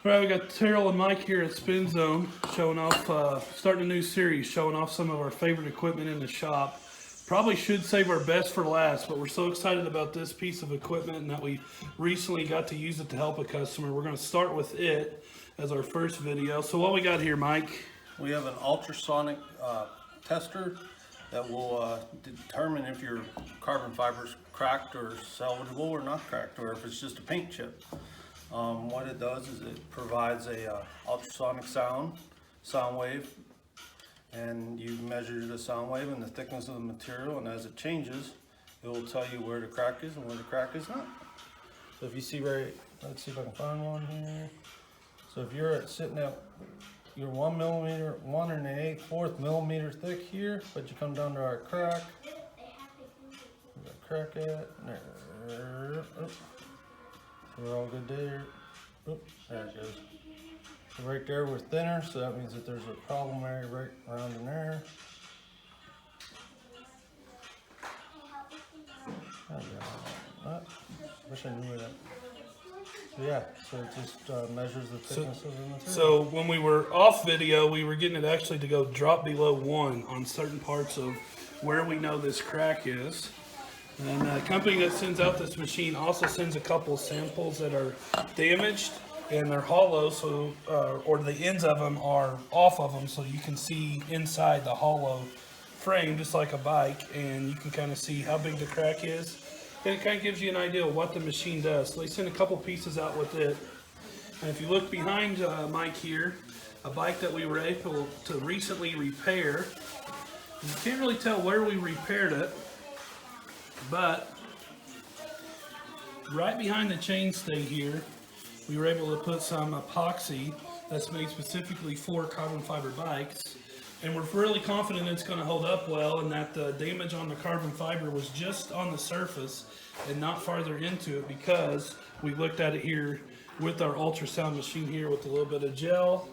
All right, we got Terrell and Mike here at Spin Zone showing off, starting a new series, showing off some of our favorite equipment in the shop. Probably should save our best for last, but we're so excited about this piece of equipment and that we recently got to use it to help a customer. We're going to start with it as our first video. So what we got here, Mike? We have an ultrasonic tester that will determine if your carbon fiber's cracked or salvageable or not cracked, or if it's just a paint chip. What it does is it provides a ultrasonic sound wave, and you measure the sound wave and the thickness of the material, and as it changes, it will tell you where the crack is and where the crack is not. So if you see let's see if I can find one here. So if you're sitting at your 1 millimeter, 1 1/8 millimeter thick here, but you come down to our crack. Where's our crack at? There. Oh. We're all good there. Oh, there it goes. So right there we're thinner, so that means that there's a problem area right around in there. Wish I knew that. Yeah, so it just measures the thickness of the material. So when we were off video, we were getting it actually to go drop below 1 on certain parts of where we know this crack is. And the company that sends out this machine also sends a couple samples that are damaged and they're hollow, so or the ends of them are off of them, so you can see inside the hollow frame just like a bike, and you can kind of see how big the crack is. And it kind of gives you an idea of what the machine does. So they send a couple pieces out with it. And if you look behind Mike here, a bike that we were able to recently repair. You can't really tell where we repaired it, but right behind the chainstay here, we were able to put some epoxy that's made specifically for carbon fiber bikes. And we're really confident it's going to hold up well, and that the damage on the carbon fiber was just on the surface and not farther into it, because we looked at it here with our ultrasound machine here with a little bit of gel.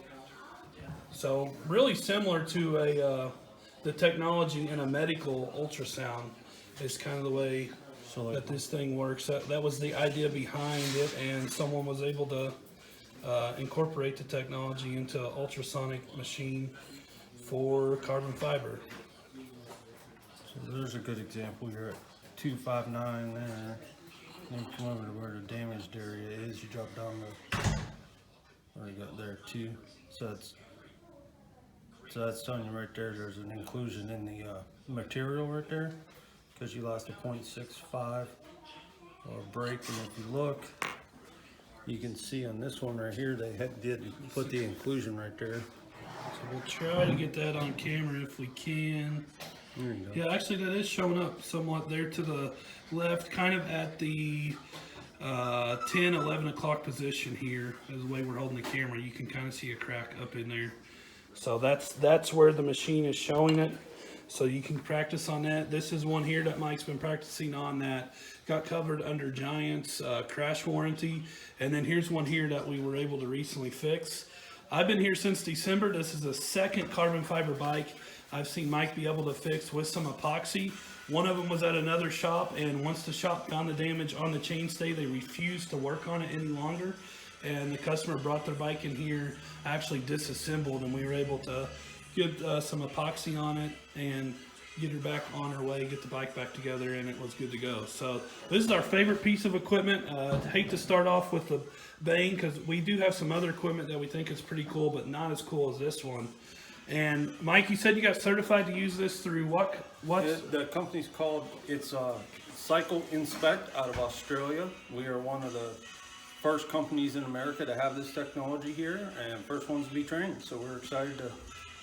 So really similar to the technology in a medical ultrasound is kind of the way that this thing works. That was the idea behind it, and someone was able to incorporate the technology into an ultrasonic machine for carbon fiber. So there's a good example. You're at 259 there. Then you come over to where the damaged area is. You drop down to where you got there too. So that's telling you right there. There's an inclusion in the material right there, because you lost a 0.65 or break. And if you look, you can see on this one right here, they did put the inclusion right there. So we'll try to get that on camera if we can. There you go. Yeah, actually that is showing up somewhat there to the left, kind of at the 10, 11 o'clock position here, is the way we're holding the camera. You can kind of see a crack up in there. So that's where the machine is showing it. So you can practice on that. This is one here that Mike's been practicing on that got covered under Giant's crash warranty. And then here's one here that we were able to recently fix. I've been here since December. This is the second carbon fiber bike I've seen Mike be able to fix with some epoxy. One of them was at another shop, and once the shop found the damage on the chainstay, they refused to work on it any longer. And the customer brought their bike in here, actually disassembled, and we were able to get some epoxy on it and get her back on her way, get the bike back together, and it was good to go. So this is our favorite piece of equipment. Hate to start off with the bang, because we do have some other equipment that we think is pretty cool, but not as cool as this one. And Mike, you said you got certified to use this through what? The company's called, it's Cycle Inspect out of Australia. We are one of the first companies in America to have this technology here, and first ones to be trained. So we're excited to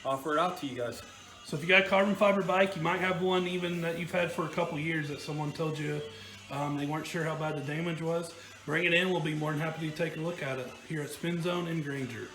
offer it out to you guys. So if you got a carbon fiber bike, you might have one even that you've had for a couple years that someone told you they weren't sure how bad the damage was. Bring it in. We'll be more than happy to take a look at it here at Spin Zone in Granger.